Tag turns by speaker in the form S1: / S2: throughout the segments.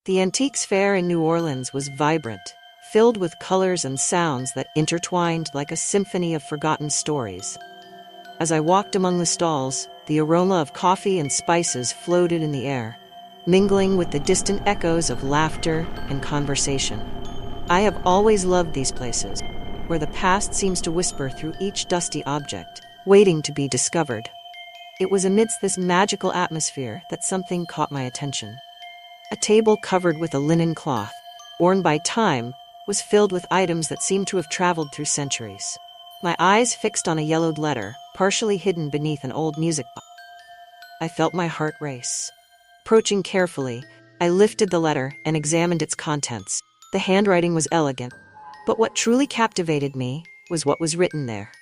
S1: The Antiques Fair in New Orleans was vibrant, filled with colors and sounds that intertwined like a symphony of forgotten stories. As I walked among the stalls, the aroma of coffee and spices floated in the air, mingling with the distant echoes of laughter and conversation. I have always loved these places, where the past seems to whisper through each dusty object, waiting to be discovered. It was amidst this magical atmosphere that something caught my attention. A table covered with a linen cloth, worn by time, was filled with items that seemed to have traveled through centuries. My eyes fixed on a yellowed letter, partially hidden beneath an old music box. I felt my heart race. Approaching carefully, I lifted the letter and examined its contents. The handwriting was elegant, but what truly captivated me was what was written there.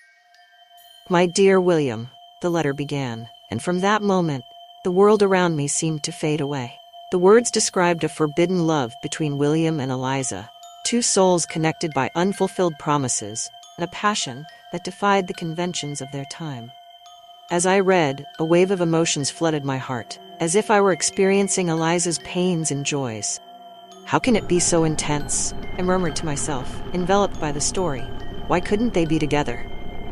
S1: "My dear William," the letter began, and from that moment, the world around me seemed to fade away. The words described a forbidden love between William and Eliza, two souls connected by unfulfilled promises, and a passion that defied the conventions of their time. As I read, a wave of emotions flooded my heart, as if I were experiencing Eliza's pains and joys. "How can it be so intense?" I murmured to myself, enveloped by the story. Why couldn't they be together?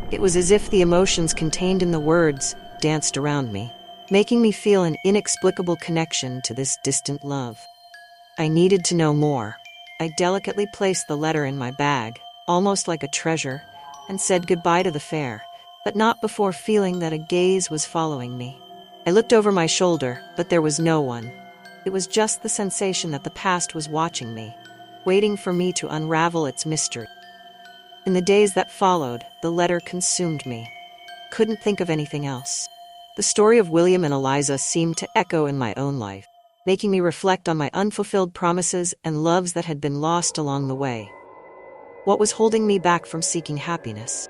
S1: It was as if the emotions contained in the words danced around me, making me feel an inexplicable connection to this distant love. I needed to know more. I delicately placed the letter in my bag, almost like a treasure, and said goodbye to the fair, but not before feeling that a gaze was following me. I looked over my shoulder, but there was no one. It was just the sensation that the past was watching me, waiting for me to unravel its mystery. In the days that followed, the letter consumed me. Couldn't think of anything else. The story of William and Eliza seemed to echo in my own life, making me reflect on my unfulfilled promises and loves that had been lost along the way. What was holding me back from seeking happiness?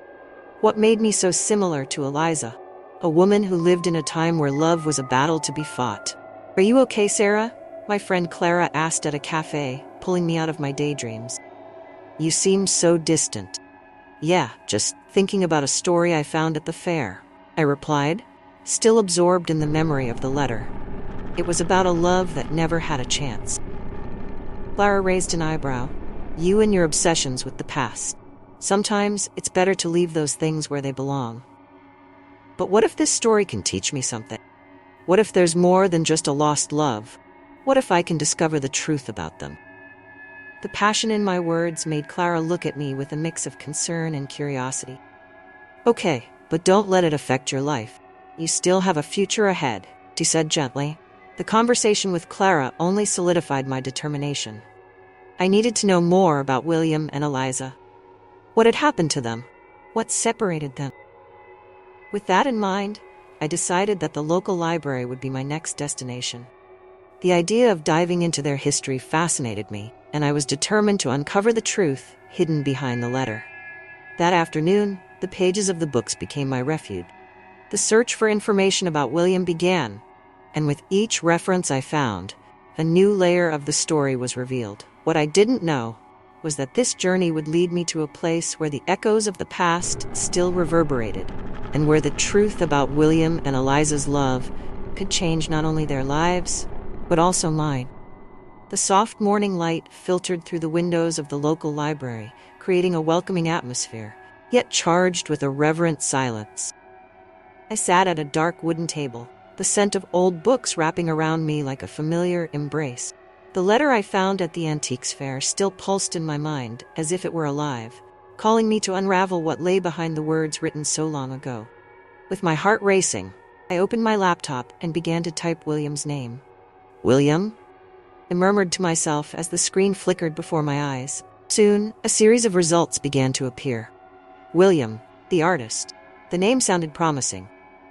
S1: What made me so similar to Eliza, a woman who lived in a time where love was a battle to be fought? "Are you okay, Sarah?" my friend Clara asked at a cafe, pulling me out of my daydreams. "You seem so distant." "Yeah, just thinking about a story I found at the fair," I replied, still absorbed in the memory of the letter. It was about a love that never had a chance. Clara raised an eyebrow. "You and your obsessions with the past. Sometimes it's better to leave those things where they belong." "But what if this story can teach me something? What if there's more than just a lost love? What if I can discover the truth about them?" The passion in my words made Clara look at me with a mix of concern and curiosity. "Okay, but don't let it affect your life. You still have a future ahead," she said gently. The conversation with Clara only solidified my determination. I needed to know more about William and Eliza. What had happened to them? What separated them? With that in mind, I decided that the local library would be my next destination. The idea of diving into their history fascinated me, and I was determined to uncover the truth hidden behind the letter. That afternoon, the pages of the books became my refuge. The search for information about William began, and with each reference I found, a new layer of the story was revealed. What I didn't know was that this journey would lead me to a place where the echoes of the past still reverberated, and where the truth about William and Eliza's love could change not only their lives, but also mine. The soft morning light filtered through the windows of the local library, creating a welcoming atmosphere, yet charged with a reverent silence. I sat at a dark wooden table, the scent of old books wrapping around me like a familiar embrace. The letter I found at the Antiques Fair still pulsed in my mind as if it were alive, calling me to unravel what lay behind the words written so long ago. With my heart racing, I opened my laptop and began to type William's name. "William?" I murmured to myself as the screen flickered before my eyes. Soon, a series of results began to appear. William, the artist. The name sounded promising.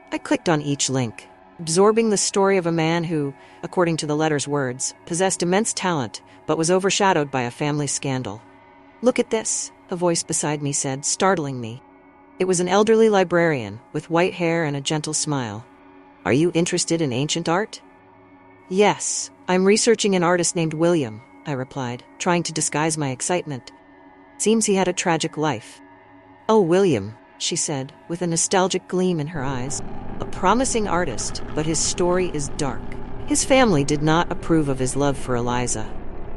S1: I clicked on each link, absorbing the story of a man who, according to the letter's words, possessed immense talent, but was overshadowed by a family scandal. "Look at this," a voice beside me said, startling me. It was an elderly librarian, with white hair and a gentle smile. "Are you interested in ancient art?" "Yes, I'm researching an artist named William," I replied, trying to disguise my excitement. "Seems he had a tragic life." "Oh, William," she said, with a nostalgic gleam in her eyes. "A promising artist, but his story is dark. His family did not approve of his love for Eliza,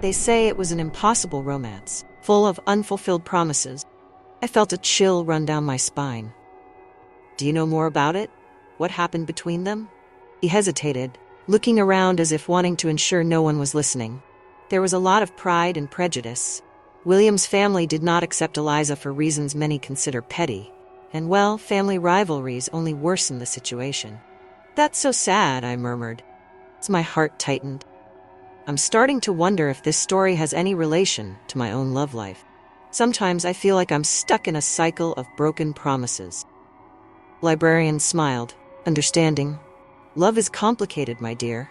S1: They say it was an impossible romance, full of unfulfilled promises. I felt a chill run down my spine. Do you know more about it? What happened between them? He hesitated, looking around as if wanting to ensure no one was listening. There was a lot of pride and prejudice. William's family did not accept Eliza for reasons many consider petty, and well, family rivalries only worsened the situation. That's so sad, I murmured. As my heart tightened. I'm starting to wonder if this story has any relation to my own love life. Sometimes I feel like I'm stuck in a cycle of broken promises. Librarian smiled, understanding. Love is complicated, my dear.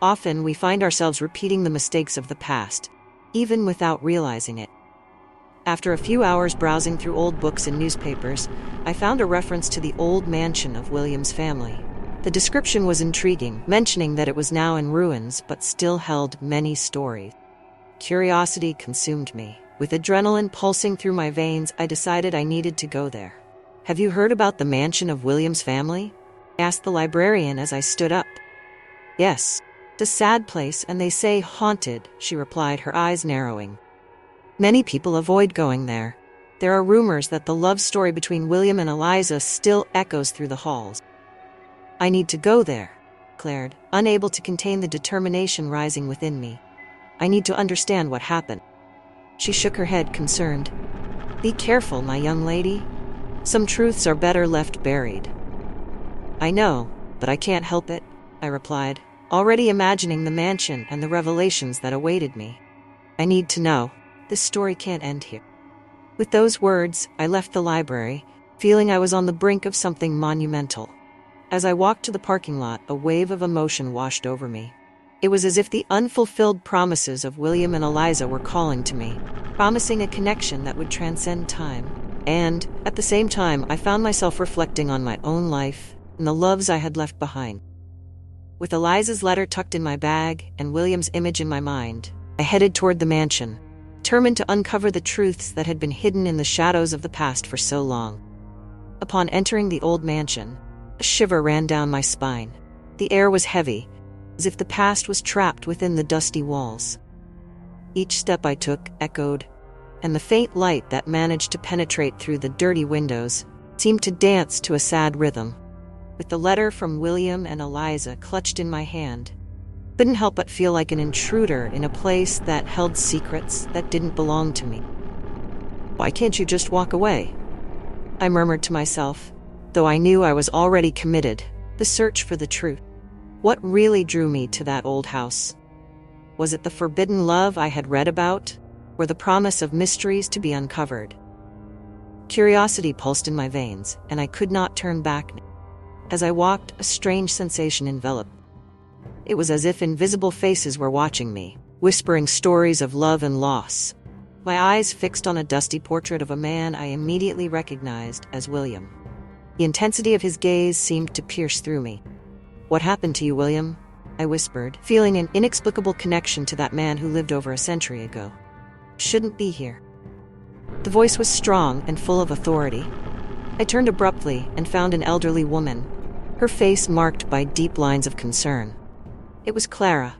S1: Often we find ourselves repeating the mistakes of the past, even without realizing it. After a few hours browsing through old books and newspapers, I found a reference to the old mansion of William's family. The description was intriguing, mentioning that it was now in ruins but still held many stories. Curiosity consumed me. With adrenaline pulsing through my veins, I decided I needed to go there. Have you heard about the mansion of William's family? I asked the librarian as I stood up. Yes, it's a sad place and they say haunted, she replied, her eyes narrowing. Many people avoid going there. There are rumors that the love story between William and Eliza still echoes through the halls. I need to go there, I declared, unable to contain the determination rising within me. I need to understand what happened. She shook her head, concerned. Be careful, my young lady. Some truths are better left buried. I know, but I can't help it, I replied, already imagining the mansion and the revelations that awaited me. I need to know. This story can't end here. With those words, I left the library, feeling I was on the brink of something monumental. As I walked to the parking lot, a wave of emotion washed over me. It was as if the unfulfilled promises of William and Eliza were calling to me, promising a connection that would transcend time. And, at the same time, I found myself reflecting on my own life and the loves I had left behind. With Eliza's letter tucked in my bag and William's image in my mind, I headed toward the mansion, determined to uncover the truths that had been hidden in the shadows of the past for so long. Upon entering the old mansion, a shiver ran down my spine. The air was heavy, as if the past was trapped within the dusty walls. Each step I took echoed, and the faint light that managed to penetrate through the dirty windows seemed to dance to a sad rhythm. With the letter from William and Eliza clutched in my hand, I couldn't help but feel like an intruder in a place that held secrets that didn't belong to me. Why can't you just walk away? I murmured to myself, though I knew I was already committed, the search for the truth. What really drew me to that old house? Was it the forbidden love I had read about, or the promise of mysteries to be uncovered? Curiosity pulsed in my veins, and I could not turn back. As I walked, a strange sensation enveloped. It was as if invisible faces were watching me, whispering stories of love and loss. My eyes fixed on a dusty portrait of a man I immediately recognized as William. The intensity of his gaze seemed to pierce through me. What happened to you, William? I whispered, feeling an inexplicable connection to that man who lived over a century ago. Shouldn't be here. The voice was strong and full of authority. I turned abruptly and found an elderly woman, her face marked by deep lines of concern. It was Clara,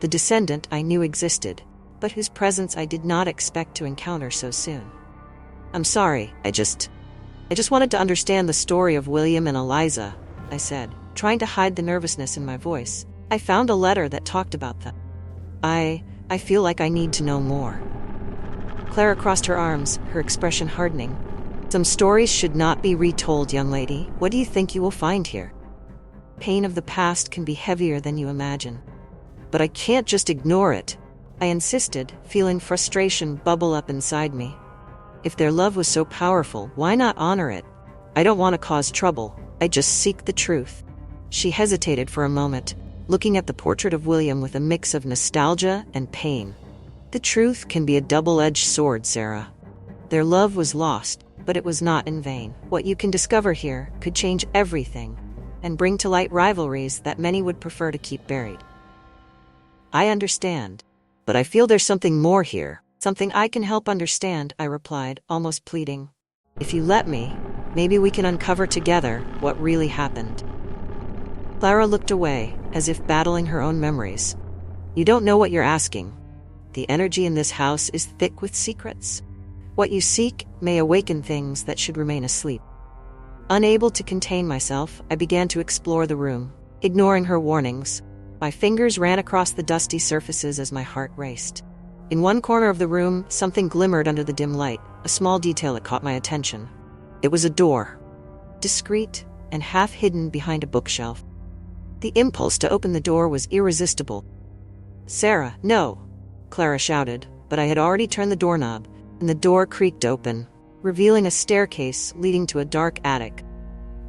S1: the descendant I knew existed, but whose presence I did not expect to encounter so soon. I'm sorry, I just wanted to understand the story of William and Eliza, I said, trying to hide the nervousness in my voice. I found a letter that talked about them. I feel like I need to know more. Clara crossed her arms, her expression hardening. Some stories should not be retold, young lady. What do you think you will find here? Pain of the past can be heavier than you imagine. But I can't just ignore it, I insisted, feeling frustration bubble up inside me. If their love was so powerful, why not honor it? I don't want to cause trouble. I just seek the truth. She hesitated for a moment, looking at the portrait of William with a mix of nostalgia and pain. The truth can be a double-edged sword, Sarah. Their love was lost, but it was not in vain. What you can discover here could change everything and bring to light rivalries that many would prefer to keep buried. I understand, but I feel there's something more here, something I can help understand, I replied, almost pleading. If you let me, maybe we can uncover together what really happened. Clara looked away, as if battling her own memories. You don't know what you're asking. The energy in this house is thick with secrets. What you seek may awaken things that should remain asleep. Unable to contain myself, I began to explore the room, ignoring her warnings. My fingers ran across the dusty surfaces as my heart raced. In one corner of the room, something glimmered under the dim light, a small detail that caught my attention. It was a door, discreet and half hidden behind a bookshelf. The impulse to open the door was irresistible. "Sarah, no!" Clara shouted, but I had already turned the doorknob, and the door creaked open, revealing a staircase leading to a dark attic.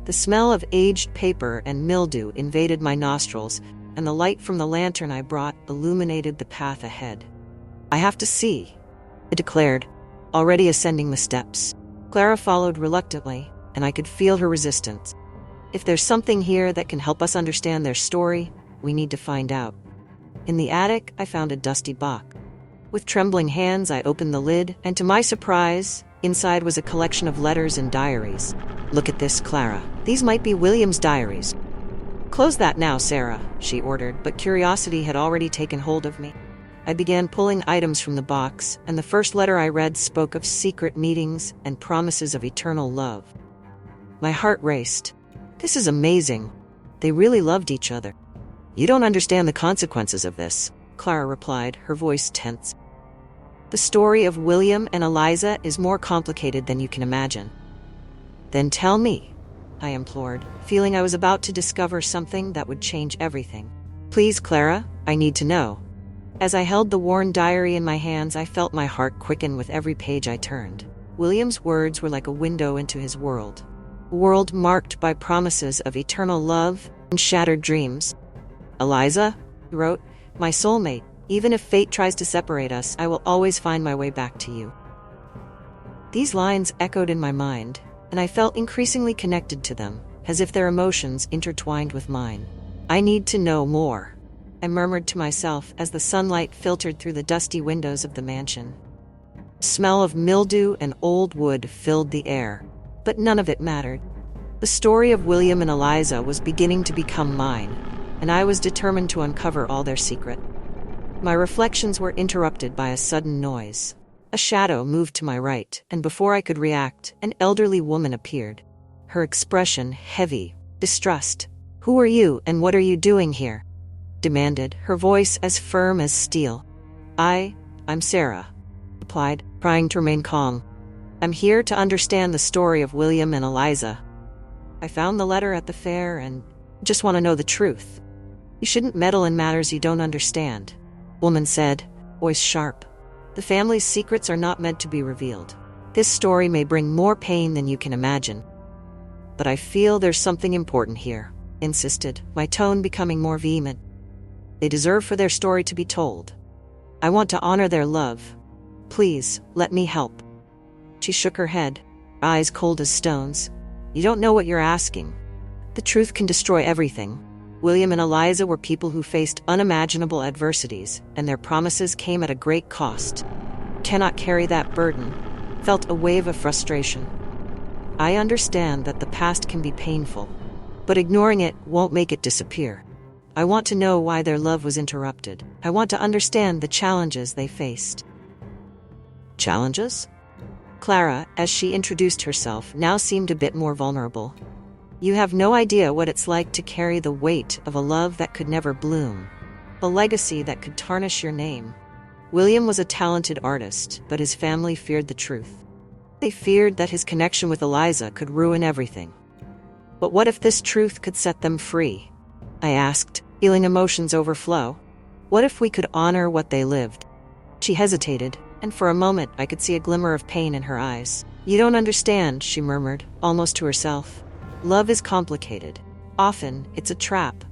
S1: The smell of aged paper and mildew invaded my nostrils, and the light from the lantern I brought illuminated the path ahead. "I have to see," I declared, already ascending the steps. Clara followed reluctantly, and I could feel her resistance. If there's something here that can help us understand their story, we need to find out. In the attic, I found a dusty box. With trembling hands, I opened the lid, and to my surprise, inside was a collection of letters and diaries. "Look at this, Clara. These might be William's diaries." "Close that now, Sarah," she ordered, but curiosity had already taken hold of me. I began pulling items from the box, and the first letter I read spoke of secret meetings and promises of eternal love. My heart raced. This is amazing. They really loved each other. "You don't understand the consequences of this," Clara replied, her voice tense. "The story of William and Eliza is more complicated than you can imagine." "Then tell me," I implored, feeling I was about to discover something that would change everything. "Please, Clara, I need to know." As I held the worn diary in my hands, I felt my heart quicken with every page I turned. William's words were like a window into his world. A world marked by promises of eternal love and shattered dreams. "Eliza," he wrote, "my soulmate, even if fate tries to separate us, I will always find my way back to you." These lines echoed in my mind, and I felt increasingly connected to them, as if their emotions intertwined with mine. "I need to know more," I murmured to myself as the sunlight filtered through the dusty windows of the mansion. The smell of mildew and old wood filled the air, but none of it mattered. The story of William and Eliza was beginning to become mine, and I was determined to uncover all their secret. My reflections were interrupted by a sudden noise. A shadow moved to my right, and before I could react, an elderly woman appeared. Her expression heavy, distrust. "Who are you, and what are you doing here?" demanded, her voice as firm as steel. I'm Sarah," replied, trying to remain calm. "I'm here to understand the story of William and Eliza. I found the letter at the fair and just want to know the truth." "You shouldn't meddle in matters you don't understand," woman said, voice sharp. "The family's secrets are not meant to be revealed. This story may bring more pain than you can imagine." "But I feel there's something important here," insisted, my tone becoming more vehement. "They deserve for their story to be told. I want to honor their love. Please, let me help." She shook her head, eyes cold as stones. "You don't know what you're asking. The truth can destroy everything. William and Eliza were people who faced unimaginable adversities, and their promises came at a great cost. Cannot carry that burden." Felt a wave of frustration. "I understand that the past can be painful, but ignoring it won't make it disappear. I want to know why their love was interrupted. I want to understand the challenges they faced." "Challenges?" Clara, as she introduced herself, now seemed a bit more vulnerable. "You have no idea what it's like to carry the weight of a love that could never bloom, a legacy that could tarnish your name. William was a talented artist, but his family feared the truth. They feared that his connection with Eliza could ruin everything. But what if this truth could set them free?" I asked, feeling emotions overflow. "What if we could honor what they lived?" She hesitated, and for a moment I could see a glimmer of pain in her eyes. "You don't understand," she murmured, almost to herself. "Love is complicated. Often, it's a trap."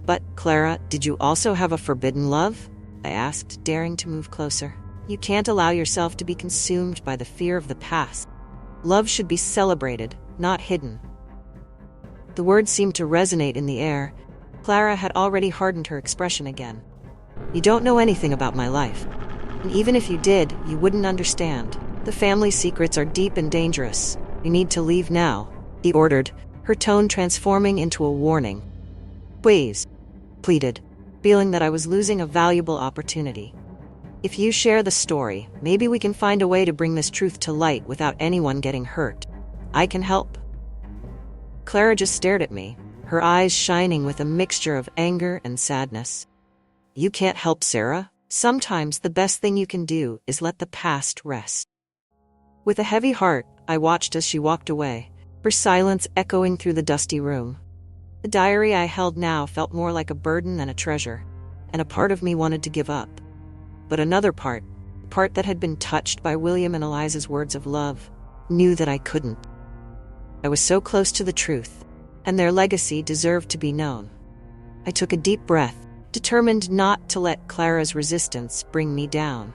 S1: "But, Clara, did you also have a forbidden love?" I asked, daring to move closer. "You can't allow yourself to be consumed by the fear of the past. Love should be celebrated, not hidden." The words seemed to resonate in the air. Clara had already hardened her expression again. "You don't know anything about my life. And even if you did, you wouldn't understand. The family secrets are deep and dangerous. You need to leave now," he ordered, her tone transforming into a warning. "Please," pleaded, feeling that I was losing a valuable opportunity. If you share the story, maybe we can find a way to bring this truth to light without anyone getting hurt. I can help." Clara just stared at me, her eyes shining with a mixture of anger and sadness. "You can't help, Sarah. Sometimes the best thing you can do is let the past rest." With a heavy heart, I watched as she walked away, her silence echoing through the dusty room. The diary I held now felt more like a burden than a treasure, and a part of me wanted to give up. But another part that had been touched by William and Eliza's words of love, knew that I couldn't. I was so close to the truth, and their legacy deserved to be known. I took a deep breath, determined not to let Clara's resistance bring me down.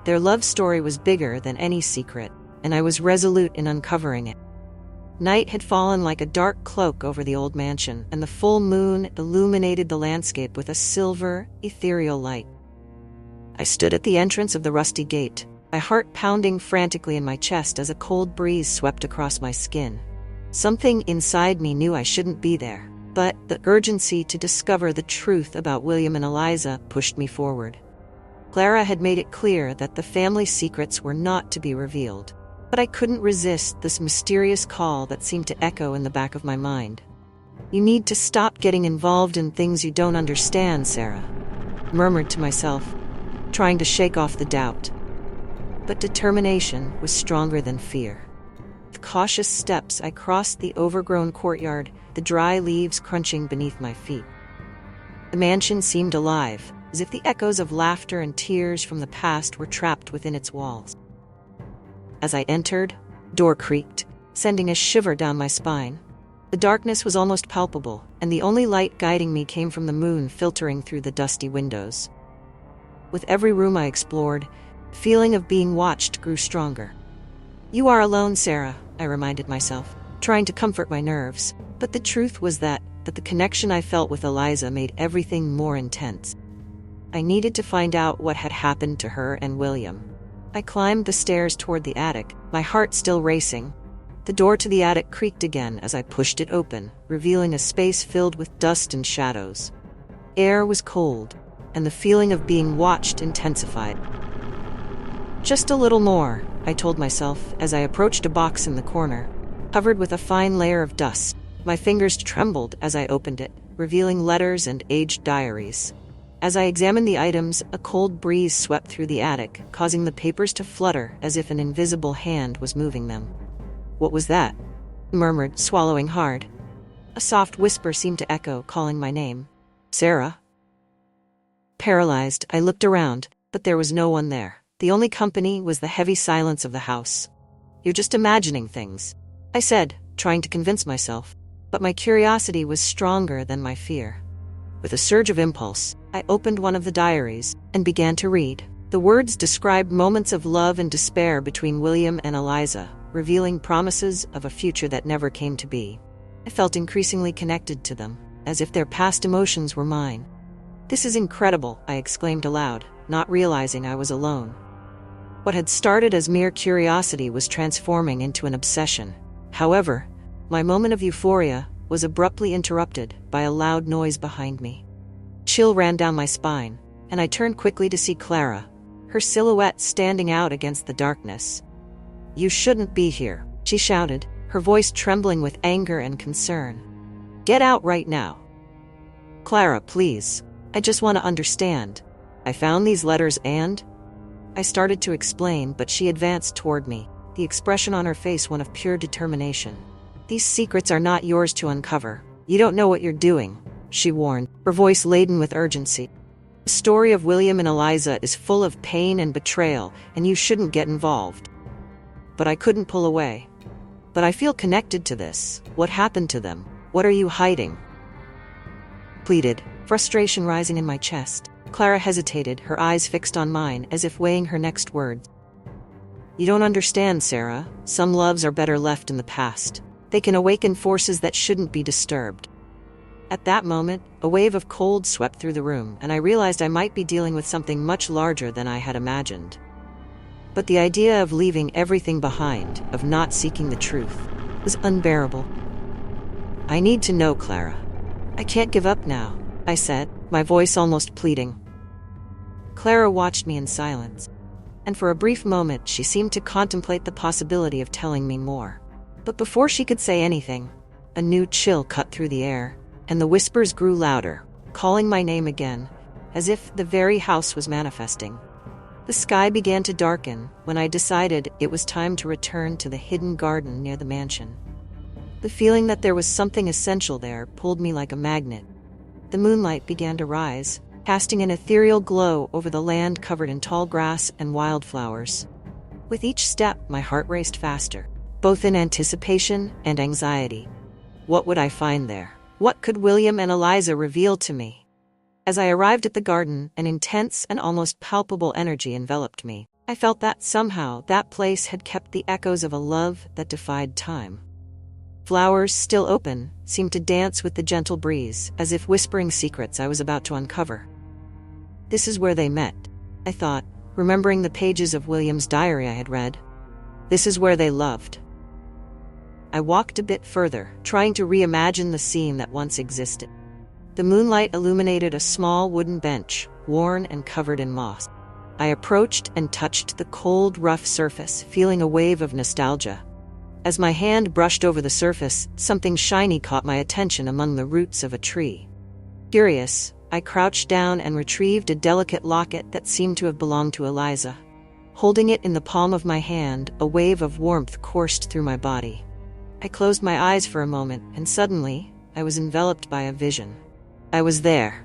S1: Their love story was bigger than any secret, and I was resolute in uncovering it. Night had fallen like a dark cloak over the old mansion, and the full moon illuminated the landscape with a silver, ethereal light. I stood at the entrance of the rusty gate, my heart pounding frantically in my chest as a cold breeze swept across my skin. Something inside me knew I shouldn't be there, but the urgency to discover the truth about William and Eliza pushed me forward. Clara had made it clear that the family secrets were not to be revealed, but I couldn't resist this mysterious call that seemed to echo in the back of my mind. "You need to stop getting involved in things you don't understand, Sarah," I murmured to myself, trying to shake off the doubt. But determination was stronger than fear. With cautious steps, I crossed the overgrown courtyard, the dry leaves crunching beneath my feet. The mansion seemed alive, as if the echoes of laughter and tears from the past were trapped within its walls. As I entered, the door creaked, sending a shiver down my spine. The darkness was almost palpable, and the only light guiding me came from the moon filtering through the dusty windows. With every room I explored, the feeling of being watched grew stronger. "You are alone, Sarah," I reminded myself, trying to comfort my nerves. But the truth was that the connection I felt with Eliza made everything more intense. I needed to find out what had happened to her and William. I climbed the stairs toward the attic, my heart still racing. The door to the attic creaked again as I pushed it open, revealing a space filled with dust and shadows. Air was cold, and the feeling of being watched intensified. "Just a little more," I told myself as I approached a box in the corner, covered with a fine layer of dust. My fingers trembled as I opened it, revealing letters and aged diaries. As I examined the items, a cold breeze swept through the attic, causing the papers to flutter as if an invisible hand was moving them. "What was that?" I murmured, swallowing hard. A soft whisper seemed to echo, calling my name. "Sarah?" Paralyzed, I looked around, but there was no one there. The only company was the heavy silence of the house. "You're just imagining things," I said, trying to convince myself. But my curiosity was stronger than my fear. With a surge of impulse, I opened one of the diaries and began to read. The words described moments of love and despair between William and Eliza, revealing promises of a future that never came to be. I felt increasingly connected to them, as if their past emotions were mine. "This is incredible," I exclaimed aloud, not realizing I was alone. What had started as mere curiosity was transforming into an obsession. However, my moment of euphoria was abruptly interrupted by a loud noise behind me. Chill ran down my spine, and I turned quickly to see Clara, her silhouette standing out against the darkness. "You shouldn't be here," she shouted, her voice trembling with anger and concern. "Get out right now." "Clara, please. I just want to understand. I found these letters and—" I started to explain, but she advanced toward me, the expression on her face one of pure determination. "These secrets are not yours to uncover. You don't know what you're doing," she warned, her voice laden with urgency. "The story of William and Eliza is full of pain and betrayal, and you shouldn't get involved." But I couldn't pull away. "But I feel connected to this. What happened to them? What are you hiding?" Pleaded, frustration rising in my chest. Clara hesitated, her eyes fixed on mine as if weighing her next words. "You don't understand, Sarah. Some loves are better left in the past. They can awaken forces that shouldn't be disturbed." At that moment, a wave of cold swept through the room, and I realized I might be dealing with something much larger than I had imagined. But the idea of leaving everything behind, of not seeking the truth, was unbearable. "I need to know, Clara. I can't give up now," I said, my voice almost pleading. Clara watched me in silence, and for a brief moment she seemed to contemplate the possibility of telling me more. But before she could say anything, a new chill cut through the air, and the whispers grew louder, calling my name again, as if the very house was manifesting. The sky began to darken when I decided it was time to return to the hidden garden near the mansion. The feeling that there was something essential there pulled me like a magnet. The moonlight began to rise, casting an ethereal glow over the land covered in tall grass and wildflowers. With each step, my heart raced faster, both in anticipation and anxiety. What would I find there? What could William and Eliza reveal to me? As I arrived at the garden, an intense and almost palpable energy enveloped me. I felt that somehow that place had kept the echoes of a love that defied time. Flowers, still open, seemed to dance with the gentle breeze, as if whispering secrets I was about to uncover. This is where they met, I thought, remembering the pages of William's diary I had read. This is where they loved. I walked a bit further, trying to reimagine the scene that once existed. The moonlight illuminated a small wooden bench, worn and covered in moss. I approached and touched the cold, rough surface, feeling a wave of nostalgia. As my hand brushed over the surface, something shiny caught my attention among the roots of a tree. Curious, I crouched down and retrieved a delicate locket that seemed to have belonged to Eliza. Holding it in the palm of my hand, a wave of warmth coursed through my body. I closed my eyes for a moment, and suddenly, I was enveloped by a vision. I was there,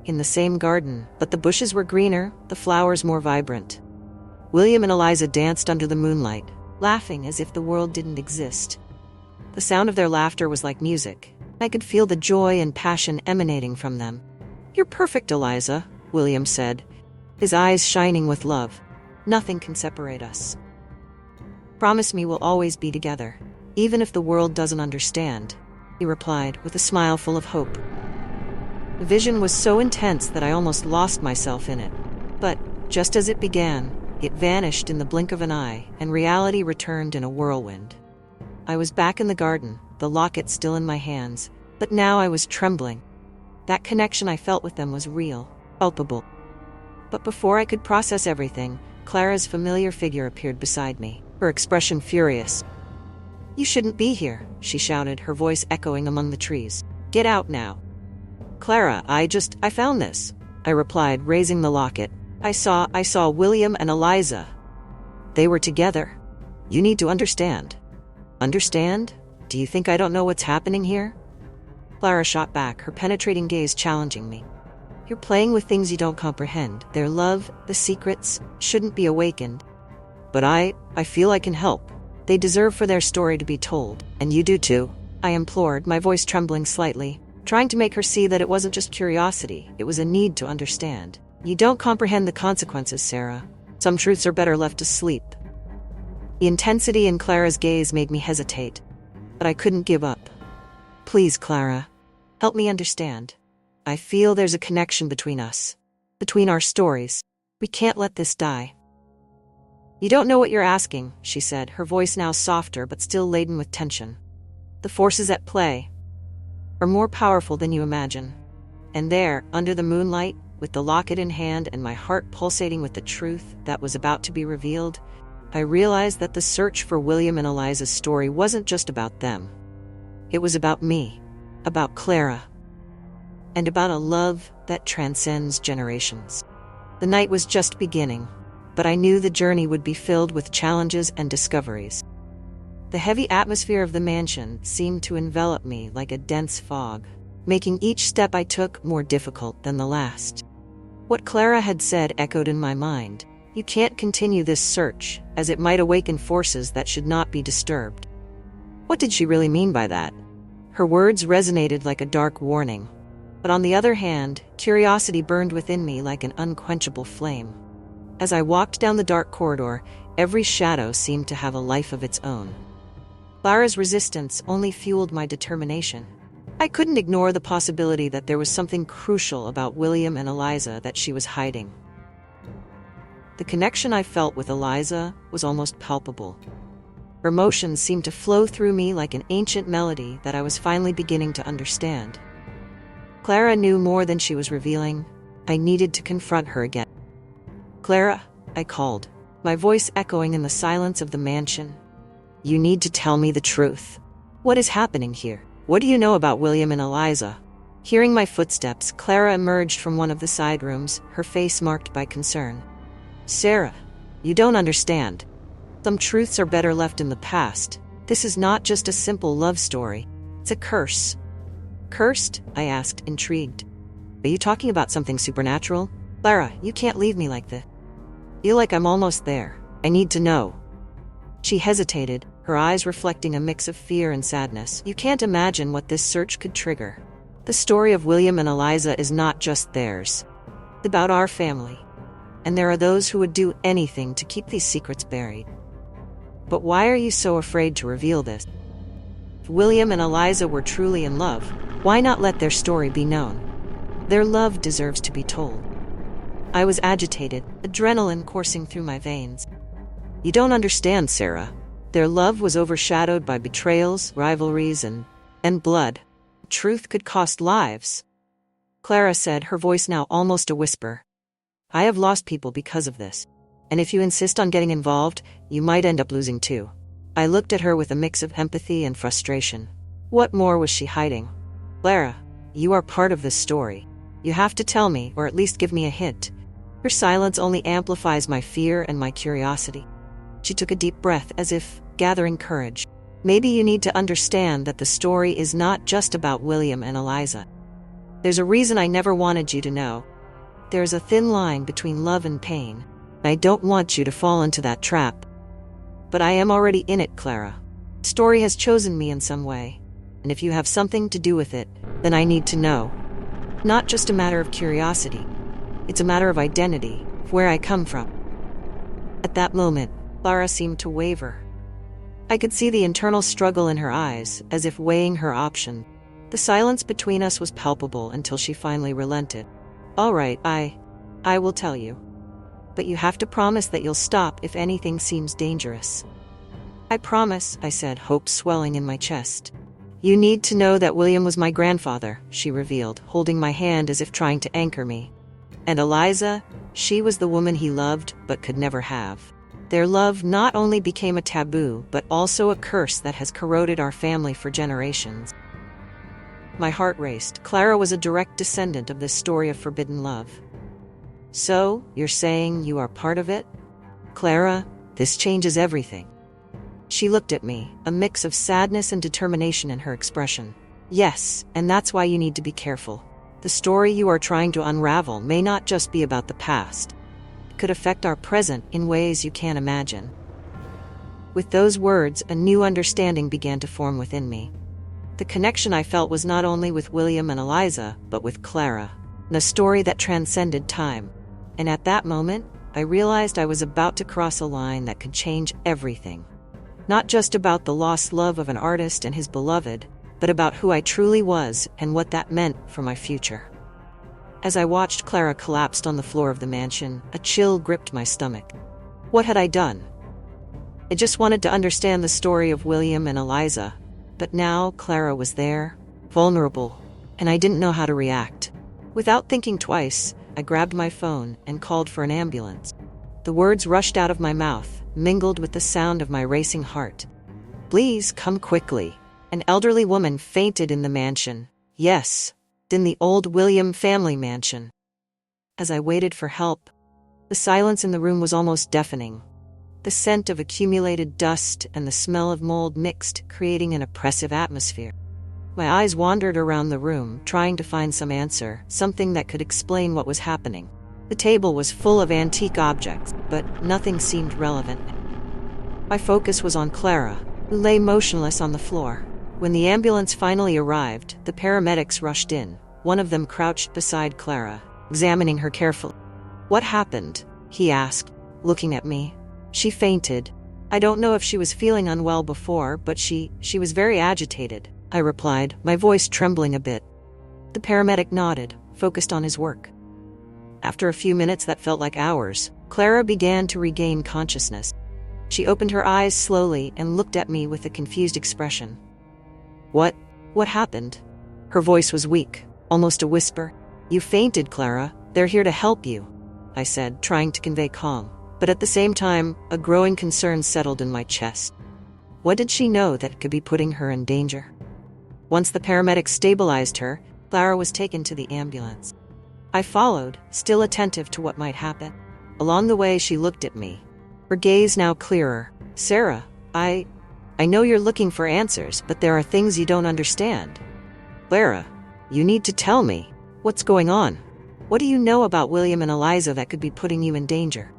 S1: in the same garden, but the bushes were greener, the flowers more vibrant. William and Eliza danced under the moonlight, laughing as if the world didn't exist. The sound of their laughter was like music. I could feel the joy and passion emanating from them. "You're perfect, Eliza," William said, his eyes shining with love. "Nothing can separate us. Promise me we'll always be together, even if the world doesn't understand," he replied with a smile full of hope. The vision was so intense that I almost lost myself in it. But, just as it began, it vanished in the blink of an eye, and reality returned in a whirlwind. I was back in the garden, the locket still in my hands, but now I was trembling. That connection I felt with them was real, palpable. But before I could process everything, Clara's familiar figure appeared beside me, her expression furious. "You shouldn't be here," she shouted, her voice echoing among the trees. "Get out now." "Clara, I found this," I replied, raising the locket. I saw William and Eliza. They were together. You need to understand." "Understand? Do you think I don't know what's happening here?" Clara shot back, her penetrating gaze challenging me. "You're playing with things you don't comprehend. Their love, the secrets, shouldn't be awakened. But I feel I can help. They deserve for their story to be told, and you do too," I implored, my voice trembling slightly, trying to make her see that it wasn't just curiosity, it was a need to understand. "You don't comprehend the consequences, Sarah. Some truths are better left to sleep." The intensity in Clara's gaze made me hesitate, but I couldn't give up. "Please, Clara, help me understand. I feel there's a connection between us, between our stories. We can't let this die." "You don't know what you're asking," she said, her voice now softer but still laden with tension. "The forces at play are more powerful than you imagine." And there, under the moonlight, with the locket in hand and my heart pulsating with the truth that was about to be revealed, I realized that the search for William and Eliza's story wasn't just about them. It was about me, about Clara, and about a love that transcends generations. The night was just beginning, but I knew the journey would be filled with challenges and discoveries. The heavy atmosphere of the mansion seemed to envelop me like a dense fog, making each step I took more difficult than the last. What Clara had said echoed in my mind. You can't continue this search, as it might awaken forces that should not be disturbed. What did she really mean by that? Her words resonated like a dark warning. But on the other hand, curiosity burned within me like an unquenchable flame. As I walked down the dark corridor, every shadow seemed to have a life of its own. Clara's resistance only fueled my determination. I couldn't ignore the possibility that there was something crucial about William and Eliza that she was hiding. The connection I felt with Eliza was almost palpable. Her emotions seemed to flow through me like an ancient melody that I was finally beginning to understand. Clara knew more than she was revealing. I needed to confront her again. Clara, I called, my voice echoing in the silence of the mansion. You need to tell me the truth. What is happening here? What do you know about William and Eliza? Hearing my footsteps, Clara emerged from one of the side rooms, her face marked by concern. Sarah, you don't understand. Some truths are better left in the past. This is not just a simple love story. It's a curse. Cursed? I asked, intrigued. Are you talking about something supernatural? Clara, you can't leave me like this. Feel like I'm almost there. I need to know. She hesitated, her eyes reflecting a mix of fear and sadness. You can't imagine what this search could trigger. The story of William and Eliza is not just theirs. It's about our family. And there are those who would do anything to keep these secrets buried. But why are you so afraid to reveal this? If William and Eliza were truly in love, why not let their story be known? Their love deserves to be told. I was agitated, adrenaline coursing through my veins. You don't understand, Sarah. Their love was overshadowed by betrayals, rivalries, and blood. Truth could cost lives. Clara said, her voice now almost a whisper. I have lost people because of this. And if you insist on getting involved, you might end up losing too. I looked at her with a mix of empathy and frustration. What more was she hiding? Clara, you are part of this story. You have to tell me, or at least give me a hint. Your silence only amplifies my fear and my curiosity. She took a deep breath as if gathering courage. Maybe you need to understand that the story is not just about William and Eliza. There's a reason I never wanted you to know. There's a thin line between love and pain. I don't want you to fall into that trap. But I am already in it, Clara. The story has chosen me in some way. And if you have something to do with it, then I need to know. Not just a matter of curiosity. It's a matter of identity, of where I come from. At that moment, Clara seemed to waver. I could see the internal struggle in her eyes, as if weighing her option. The silence between us was palpable until she finally relented. All right, I will tell you. But you have to promise that you'll stop if anything seems dangerous. I promise, I said, hope swelling in my chest. You need to know that William was my grandfather, she revealed, holding my hand as if trying to anchor me. And Eliza, she was the woman he loved but could never have. Their love not only became a taboo, but also a curse that has corroded our family for generations. My heart raced. Clara was a direct descendant of this story of forbidden love. So, you're saying you are part of it? Clara, this changes everything. She looked at me, a mix of sadness and determination in her expression. Yes, and that's why you need to be careful. The story you are trying to unravel may not just be about the past. It could affect our present in ways you can't imagine. With those words, a new understanding began to form within me. The connection I felt was not only with William and Eliza, but with Clara, and a story that transcended time. And at that moment, I realized I was about to cross a line that could change everything. Not just about the lost love of an artist and his beloved, but about who I truly was and what that meant for my future. As I watched Clara collapse on the floor of the mansion, a chill gripped my stomach. What had I done? I just wanted to understand the story of William and Eliza, but now Clara was there, vulnerable, and I didn't know how to react. Without thinking twice, I grabbed my phone and called for an ambulance. The words rushed out of my mouth, mingled with the sound of my racing heart. Please come quickly. An elderly woman fainted in the mansion. Yes, in the old William family mansion. As I waited for help, the silence in the room was almost deafening. The scent of accumulated dust and the smell of mold mixed, creating an oppressive atmosphere. My eyes wandered around the room, trying to find some answer, something that could explain what was happening. The table was full of antique objects, but nothing seemed relevant. My focus was on Clara, who lay motionless on the floor. When the ambulance finally arrived, the paramedics rushed in. One of them crouched beside Clara, examining her carefully. What happened? He asked, looking at me. She fainted. I don't know if she was feeling unwell before, but she was very agitated, I replied, my voice trembling a bit. The paramedic nodded, focused on his work. After a few minutes that felt like hours, Clara began to regain consciousness. She opened her eyes slowly and looked at me with a confused expression. What happened? Her voice was weak, almost a whisper. You fainted, Clara. They're here to help you. I said, trying to convey calm. But at the same time, a growing concern settled in my chest. What did she know that could be putting her in danger? Once the paramedics stabilized her, Clara was taken to the ambulance. I followed, still attentive to what might happen. Along the way, she looked at me, her gaze now clearer. Sarah, I know you're looking for answers, but there are things you don't understand. Clara, you need to tell me. What's going on? What do you know about William and Eliza that could be putting you in danger?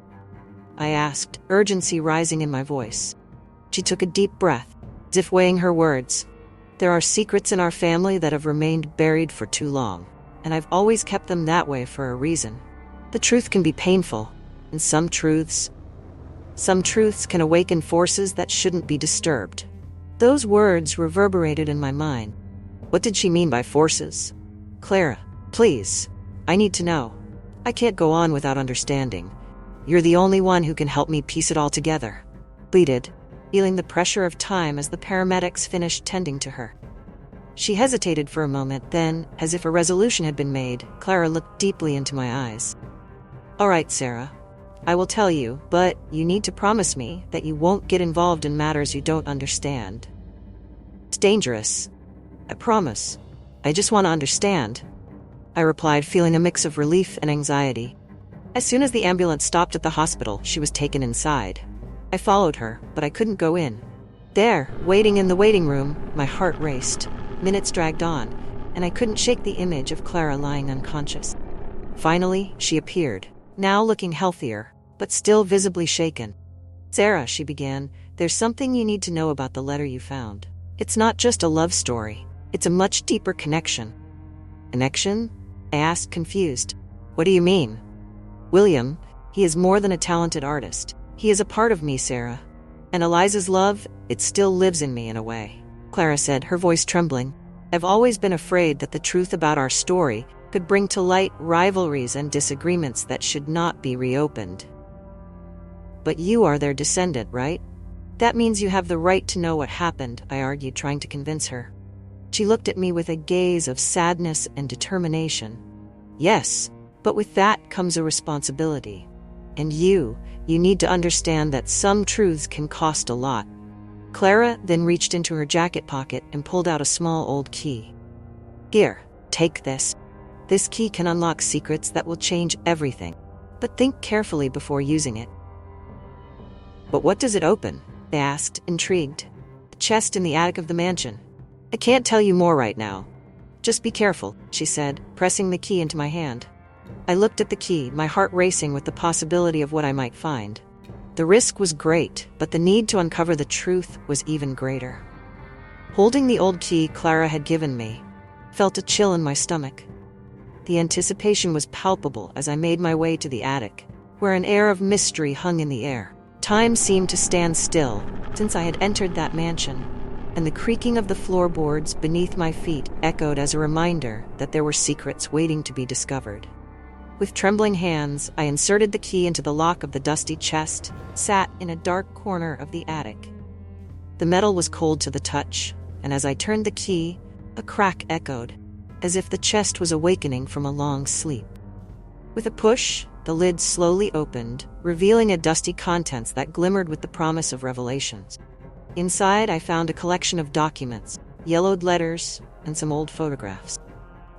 S1: I asked, urgency rising in my voice. She took a deep breath, as if weighing her words. There are secrets in our family that have remained buried for too long, and I've always kept them that way for a reason. The truth can be painful, and some truths can awaken forces that shouldn't be disturbed. Those words reverberated in my mind. What did she mean by forces? Clara, please, I need to know. I can't go on without understanding. You're the only one who can help me piece it all together. Pleaded, feeling the pressure of time as the paramedics finished tending to her. She hesitated for a moment, then, as if a resolution had been made, Clara looked deeply into my eyes. All right, Sarah. I will tell you, but you need to promise me that you won't get involved in matters you don't understand. It's dangerous. I promise. I just want to understand. I replied, feeling a mix of relief and anxiety. As soon as the ambulance stopped at the hospital, she was taken inside. I followed her, but I couldn't go in. There, waiting in the waiting room, my heart raced. Minutes dragged on, and I couldn't shake the image of Clara lying unconscious. Finally, she appeared, now looking healthier, but still visibly shaken. Sarah, she began, there's something you need to know about the letter you found. It's not just a love story. It's a much deeper connection. Connection? I asked, confused. What do you mean? William, he is more than a talented artist. He is a part of me, Sarah. And Eliza's love, it still lives in me in a way. Clara said, her voice trembling. I've always been afraid that the truth about our story could bring to light rivalries and disagreements that should not be reopened. But you are their descendant, right? That means you have the right to know what happened, I argued, trying to convince her. She looked at me with a gaze of sadness and determination. Yes, but with that comes a responsibility. And you need to understand that some truths can cost a lot. Clara then reached into her jacket pocket and pulled out a small old key. Here, take this. This key can unlock secrets that will change everything. But think carefully before using it. But what does it open? I asked, intrigued. The chest in the attic of the mansion. I can't tell you more right now. Just be careful, she said, pressing the key into my hand. I looked at the key, my heart racing with the possibility of what I might find. The risk was great, but the need to uncover the truth was even greater. Holding the old key Clara had given me, felt a chill in my stomach. The anticipation was palpable as I made my way to the attic, where an air of mystery hung in the air. Time seemed to stand still since I had entered that mansion, and the creaking of the floorboards beneath my feet echoed as a reminder that there were secrets waiting to be discovered. With trembling hands, I inserted the key into the lock of the dusty chest, sat in a dark corner of the attic. The metal was cold to the touch, and as I turned the key, a crack echoed, as if the chest was awakening from a long sleep. With a push, the lid slowly opened, revealing a dusty contents that glimmered with the promise of revelations. Inside, I found a collection of documents, yellowed letters, and some old photographs.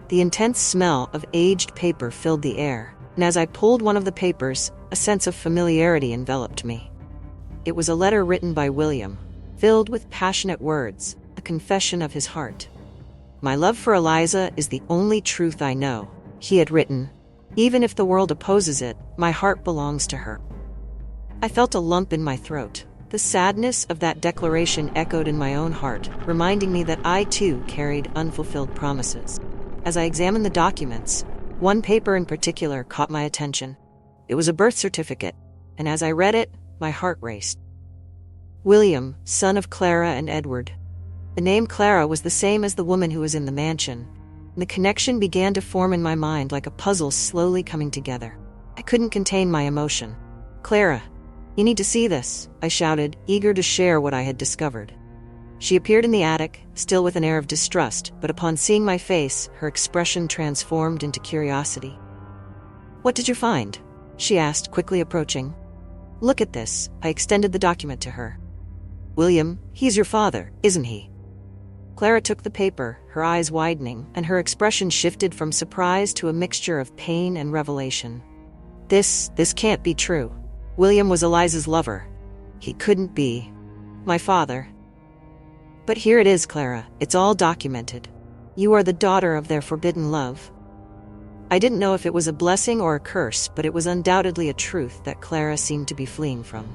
S1: The intense smell of aged paper filled the air, and as I pulled one of the papers, a sense of familiarity enveloped me. It was a letter written by William, filled with passionate words, a confession of his heart. My love for Eliza is the only truth I know, he had written. Even if the world opposes it, my heart belongs to her. I felt a lump in my throat. The sadness of that declaration echoed in my own heart, reminding me that I too carried unfulfilled promises. As I examined the documents, one paper in particular caught my attention. It was a birth certificate, and as I read it, my heart raced. William, son of Clara and Edward. The name Clara was the same as the woman who was in the mansion. The connection began to form in my mind like a puzzle slowly coming together. I couldn't contain my emotion. Clara, you need to see this, I shouted, eager to share what I had discovered. She appeared in the attic, still with an air of distrust, but upon seeing my face, her expression transformed into curiosity. What did you find? she asked, quickly approaching. Look at this. I extended the document to her. William, he's your father, isn't he? Clara took the paper, her eyes widening, and her expression shifted from surprise to a mixture of pain and revelation. This can't be true. William was Eliza's lover. He couldn't be my father. But here it is, Clara. It's all documented. You are the daughter of their forbidden love. I didn't know if it was a blessing or a curse, but it was undoubtedly a truth that Clara seemed to be fleeing from.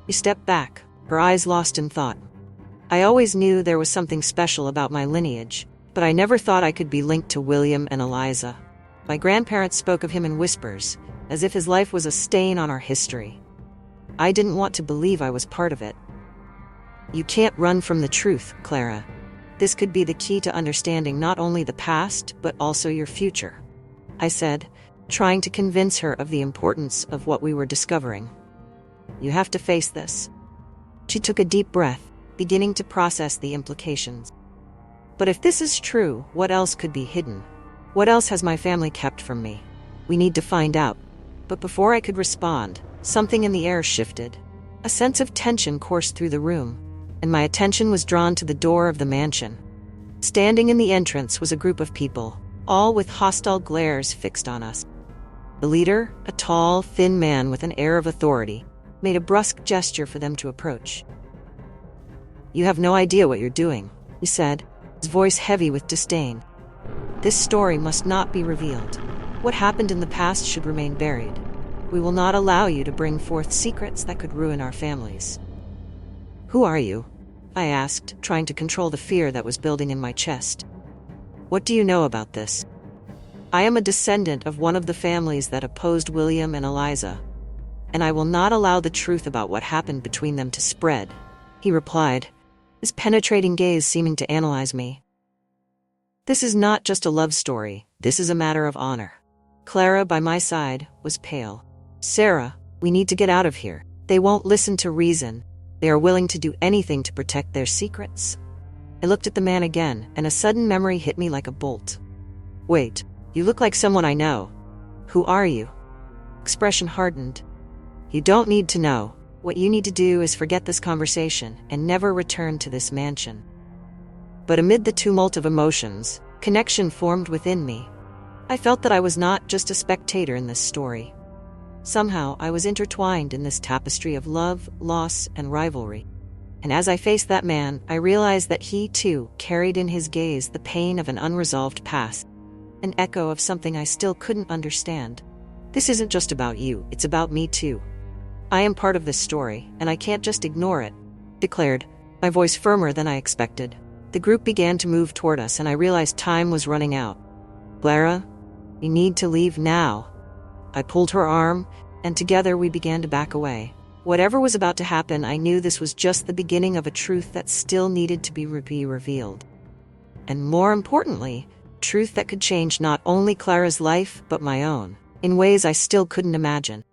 S1: She stepped back, her eyes lost in thought. I always knew there was something special about my lineage, but I never thought I could be linked to William and Eliza. My grandparents spoke of him in whispers, as if his life was a stain on our history. I didn't want to believe I was part of it. You can't run from the truth, Clara. This could be the key to understanding not only the past, but also your future, I said, trying to convince her of the importance of what we were discovering. You have to face this. She took a deep breath, beginning to process the implications. But if this is true, what else could be hidden? What else has my family kept from me? We need to find out. But before I could respond, something in the air shifted. A sense of tension coursed through the room, and my attention was drawn to the door of the mansion. Standing in the entrance was a group of people, all with hostile glares fixed on us. The leader, a tall, thin man with an air of authority, made a brusque gesture for them to approach. You have no idea what you're doing, he said, his voice heavy with disdain. This story must not be revealed. What happened in the past should remain buried. We will not allow you to bring forth secrets that could ruin our families. Who are you? I asked, trying to control the fear that was building in my chest. What do you know about this? I am a descendant of one of the families that opposed William and Eliza, and I will not allow the truth about what happened between them to spread, he replied, his penetrating gaze seeming to analyze me. This is not just a love story, this is a matter of honor. Clara, by my side, was pale. Sarah, we need to get out of here. They won't listen to reason. They are willing to do anything to protect their secrets. I looked at the man again, and a sudden memory hit me like a bolt. Wait, you look like someone I know. Who are you? Expression hardened. You don't need to know. What you need to do is forget this conversation and never return to this mansion. But amid the tumult of emotions, connection formed within me. I felt that I was not just a spectator in this story. Somehow, I was intertwined in this tapestry of love, loss, and rivalry. And as I faced that man, I realized that he, too, carried in his gaze the pain of an unresolved past, an echo of something I still couldn't understand. This isn't just about you, it's about me, too. I am part of this story, and I can't just ignore it, declared, my voice firmer than I expected. The group began to move toward us, and I realized time was running out. Clara, you need to leave now. I pulled her arm, and together we began to back away. Whatever was about to happen, I knew this was just the beginning of a truth that still needed to be revealed. And more importantly, truth that could change not only Clara's life, but my own, in ways I still couldn't imagine.